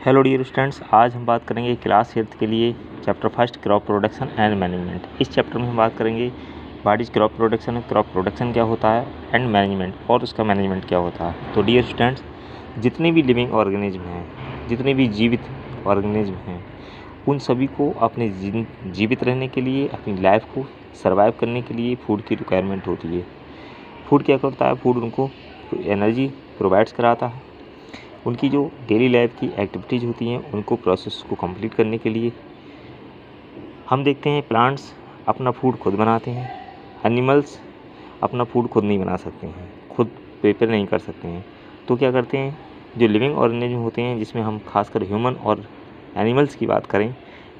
Hello dear students, आज हम बात करेंगे क्लास 8 के लिए chapter first crop production and management. इस चैप्टर में हम बात करेंगे व्हाट इज क्रॉप प्रोडक्शन क्या होता है एंड मैनेजमेंट और उसका मैनेजमेंट क्या होता है। तो डियर स्टूडेंट्स, जितने भी लिविंग ऑर्गेनिज्म हैं, जितने भी जीवित ऑर्गेनिज्म हैं, उन सभी को अपने जीवित रहने के लिए, अपनी लाइफ को सर्वाइव करने के लिए फूड की रिक्वायरमेंट होती है। फूड क्या करता है? फूड उनको एनर्जी प्रोवाइड्स कराता है। उनकी जो डेली लाइफ की एक्टिविटीज़ होती हैं उनको प्रोसेस को कंप्लीट करने के लिए हम देखते हैं प्लांट्स अपना फूड खुद बनाते हैं। एनिमल्स अपना फूड खुद नहीं बना सकते हैं, खुद प्रिपेयर नहीं कर सकते हैं। तो क्या करते हैं, जो लिविंग ऑर्गेनिज्म होते हैं, जिसमें हम खासकर ह्यूमन और एनिमल्स की बात करें,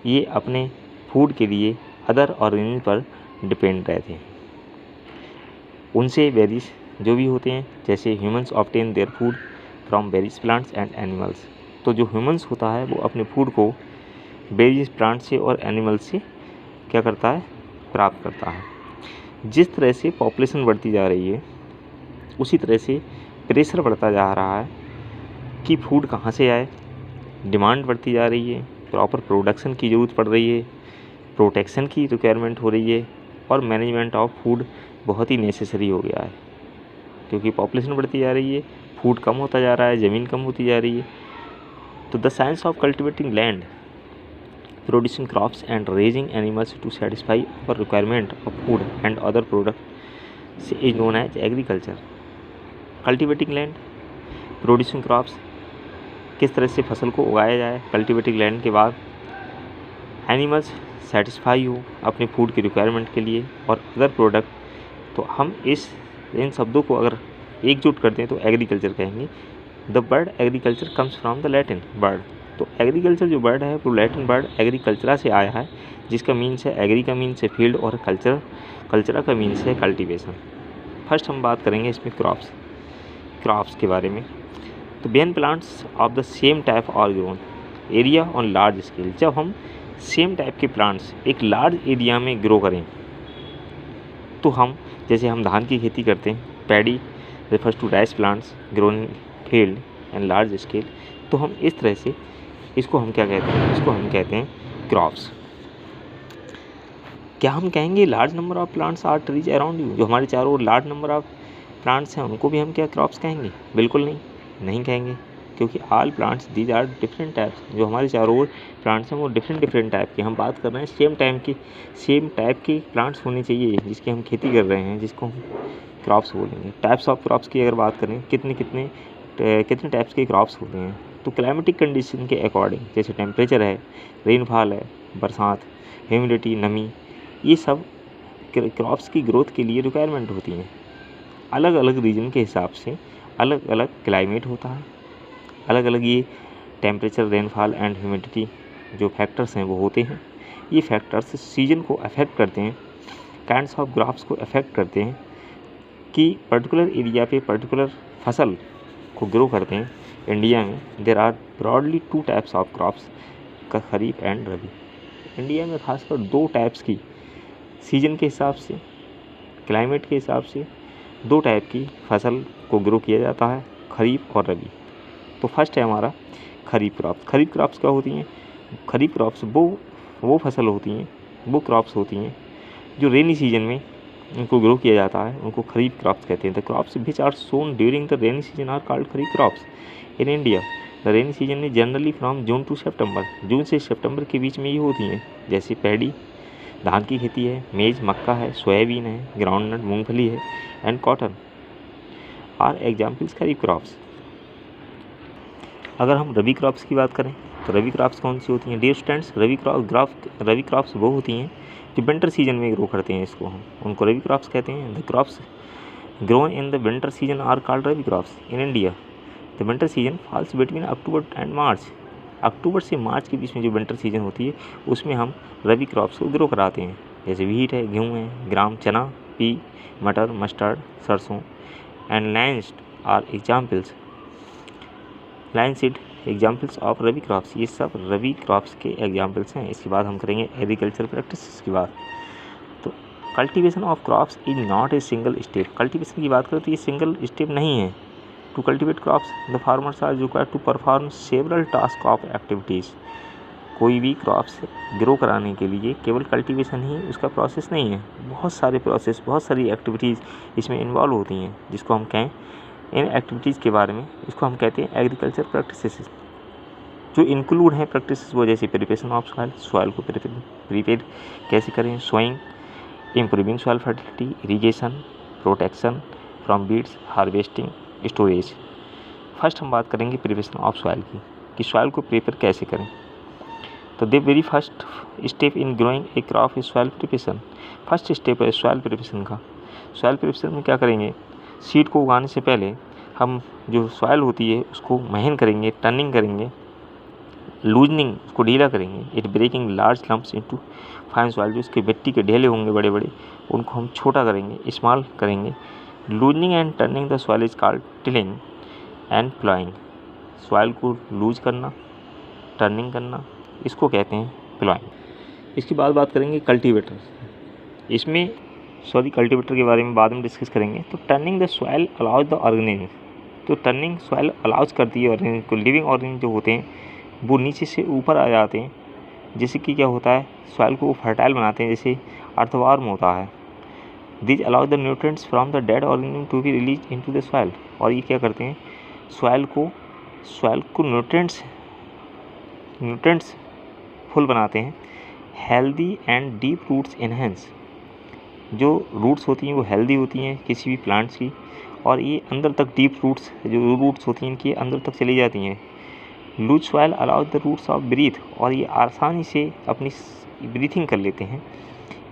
ये अपने फूड के लिए अदर ऑर्गेनिज्म पर डिपेंड रहते हैं। उनसे वेरीज जो भी होते हैं, जैसे humans obtain their food from various plants and animals. तो जो ह्यूमंस होता है वो अपने फूड को वेरियस प्लांट से और एनिमल्स से क्या करता है, प्राप्त करता है। जिस तरह से पॉपुलेशन बढ़ती जा रही है उसी तरह से प्रेशर बढ़ता जा रहा है कि फूड कहाँ से आए। डिमांड बढ़ती जा रही है, प्रॉपर प्रोडक्शन की ज़रूरत पड़ रही है, प्रोटेक्शन की रिक्वायरमेंट हो रही है और मैनेजमेंट ऑफ फूड बहुत ही नेसेसरी हो गया है, क्योंकि पॉपुलेशन बढ़ती जा रही है, फूड कम होता जा रहा है, ज़मीन कम होती जा रही है। तो the science of cultivating land, producing crops and raising animals to satisfy our requirement of food and other product is known as agriculture. Cultivating land, producing crops, किस तरह से फसल को उगाया जाए कल्टिवेटिंग लैंड के बाद, एनिमल्स सेटिस्फाई हो अपने फूड की रिक्वायरमेंट के लिए, और अदर प्रोडक्ट। तो हम इन शब्दों को अगर एकजुट करते हैं तो एग्रीकल्चर कहेंगे। The word agriculture comes from the Latin word. तो एग्रीकल्चर जो वर्ड है वो लैटिन वर्ड एग्रीकल्चरा से आया है, जिसका मीन्स है एग्री का मीन्स है फील्ड और कल्चरा का मीन्स है कल्टीवेशन। फर्स्ट हम बात करेंगे इसमें क्रॉप्स के बारे में। तो when plants of the same type are grown area on large scale, जब हम सेम टाइप के प्लांट्स एक लार्ज एरिया में ग्रो करें, तो हम जैसे हम धान की खेती करते हैं, paddy refers to rice plants grown in field and large scale। तो हम इस तरह से इसको हम क्या कहते हैं, इसको हम कहते हैं क्रॉप्स। क्या हम कहेंगे large number of plants are trees around you, जो हमारे चारों ओर लार्ज नंबर ऑफ प्लांट्स हैं उनको भी हम क्या क्रॉप्स कहेंगे? बिल्कुल नहीं कहेंगे, क्योंकि all plants these are different types. जो हमारे चारों ओर प्लांट्स हैं वो डिफरेंट टाइप के। हम बात कर रहे हैं सेम टाइप के प्लांट्स होने चाहिए जिसकी हम खेती कर रहे हैं, जिसको हम क्रॉप्स बोलेंगे। टाइप्स ऑफ क्रॉप्स की अगर बात करें, कितने टाइप्स के क्रॉप्स होते हैं, तो क्लाइमेटिक कंडीशन के अकॉर्डिंग, जैसे टेम्परेचर है, रेनफॉल है, बरसात, ह्यूमिडिटी, नमी, ये सब क्रॉप्स की ग्रोथ के लिए रिक्वायरमेंट होती हैं। अलग अलग रीजन के हिसाब से अलग अलग क्लाइमेट होता है, अलग अलग ये टेम्परेचर, रेनफॉल एंड ह्यूमिडिटी जो फैक्टर्स हैं वो होते हैं। ये फैक्टर्स सीजन को अफेक्ट करते हैं, काइंड्स ऑफ क्रॉप्स को अफेक्ट करते हैं कि पर्टिकुलर एरिया पे पर्टिकुलर फसल को ग्रो करते हैं। इंडिया में there are broadly 2 types of crops, का खरीफ एंड रबी। इंडिया में खासकर 2 टाइप्स की, सीजन के हिसाब से, क्लाइमेट के हिसाब से 2 टाइप की फसल को ग्रो किया जाता है, खरीफ और रबी। तो फर्स्ट है हमारा खरीफ क्रॉप्स। खरीफ क्रॉप्स क्या होती हैं? खरीफ क्रॉप्स वो फसल होती हैं, वो क्रॉप्स होती हैं जो रेनी सीजन में उनको ग्रो किया जाता है, उनको खरीफ क्रॉप्स कहते हैं। The crops which are sown during the rainy season are called kharif crops. In India the rainy season is generally from June to September. जून से सितंबर के बीच में ये होती हैं, जैसे पैडी, धान की खेती है, मेज, मक्का है, सोयाबीन है, ग्राउंडनट, मूंगफली है, and cotton are examples kharif crops. अगर हम रबी क्रॉप्स की बात करें तो रबी क्रॉप्स कौन सी होती हैं? डियर स्टूडेंट्स, रबी क्रॉप्स वो होती हैं जो विंटर सीजन में ग्रो करते हैं, इसको हम उनको रबी क्रॉप्स कहते हैं। The crops grown in the winter season are called rabi crops. In India the winter season falls between October and March. अक्टूबर से मार्च के बीच में जो विंटर सीजन होती है उसमें हम रबी क्रॉप्स को ग्रो कराते हैं, जैसे व्हीट है, गेहूँ है, ग्राम, चना, पी, मटर, मस्टर्ड, सरसों, and lines are examples, linseed examples of rabi crops. ये सब रबी क्रॉप्स के एग्जाम्पल्स हैं। इसके बाद हम करेंगे एग्रीकल्चर प्रैक्टिस की बात। तो cultivation of crops is not a single step. Cultivation की बात करें तो ये सिंगल स्टेप नहीं है, to cultivate crops the farmers are required to perform several task of activities. कोई भी क्रॉप्स ग्रो कराने के लिए केवल कल्टीवेशन ही उसका प्रोसेस नहीं है, बहुत सारे प्रोसेस, बहुत सारी एक्टिविटीज़ इसमें इन्वॉल्व होती हैं, जिसको हम कहें इन एक्टिविटीज़ के बारे में इसको हम कहते हैं एग्रीकल्चर प्रैक्टिसेस, जो इंक्लूड हैं प्रैक्टिसेस वो जैसे प्रिपरेशन ऑफ सॉइल, सॉइल को प्रिपेयर कैसे करें, sowing, improving soil fertility, irrigation, protection from weeds, harvesting, storage. First हम बात करेंगे प्रिपरेशन ऑफ सॉइल की, कि सॉइल को प्रिपेयर कैसे करें। तो the very first step in growing A crop is soil preparation. First step है सॉइल प्रिपरेशन का। सॉइल प्रिपरेशन में क्या करेंगे, सीड को उगाने से पहले हम जो सॉइल होती है उसको महीन करेंगे, टर्निंग करेंगे, लूजनिंग, उसको ढीला करेंगे, it breaking large lumps into fine soil, जो उसके मिट्टी के ढेले होंगे बड़े बड़े उनको हम छोटा करेंगे, स्मॉल करेंगे। Loosening and turning the soil is called tilling and ploughing. Soil को लूज करना, टर्निंग करना, इसको कहते हैं प्लॉइंग। इसके बाद बात करेंगे कल्टीवेटर। इसमें कल्टीवेटर के बारे में बाद में डिस्कस करेंगे। तो turning the soil allows the organism, तो टर्निंग सॉइल अलाउज करती है ऑर्गेनिज्म को, लिविंग ऑर्गेनिज्म जो होते हैं वो नीचे से ऊपर आ जाते हैं, जैसे कि क्या होता है सॉइल को फर्टाइल बनाते हैं, जैसे अर्थवार्म होता है। This allows the nutrients from the dead organism to be release into the soil, और ये क्या करते हैं सॉइल को न्यूट्रिएंट्स फुल बनाते हैं। Healthy and deep roots enhance, जो रूट्स होती हैं वो हेल्दी होती हैं किसी भी प्लांट्स की, और ये अंदर तक डीप रूट्स, जो रूट्स होती हैं इनकी अंदर तक चली जाती हैं। Loose soil allows the roots of breathe, और ये आसानी से अपनी ब्रीथिंग कर लेते हैं।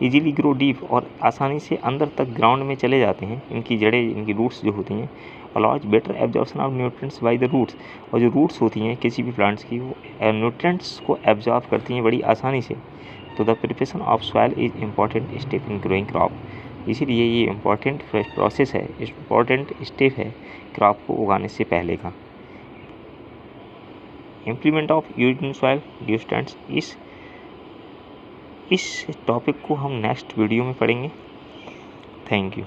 इजीली ग्रो डीप, और आसानी से अंदर तक ग्राउंड में चले जाते हैं, इनकी जड़ें, इनकी रूट्स जो होती हैं। Allows better absorption of nutrients by the roots, और जो रूट्स होती हैं किसी भी प्लांट्स की वो न्यूट्रिएंट्स को एब्जॉर्ब करती हैं बड़ी आसानी से। तो the preparation of soil is important step in growing crop, इसीलिए ये इम्पॉर्टेंट प्रोसेस है, इम्पॉर्टेंट स्टेप है क्रॉप को उगाने से पहले का। Implement of used in soil nutrients, इस टॉपिक को हम नेक्स्ट वीडियो में पढ़ेंगे। Thank you.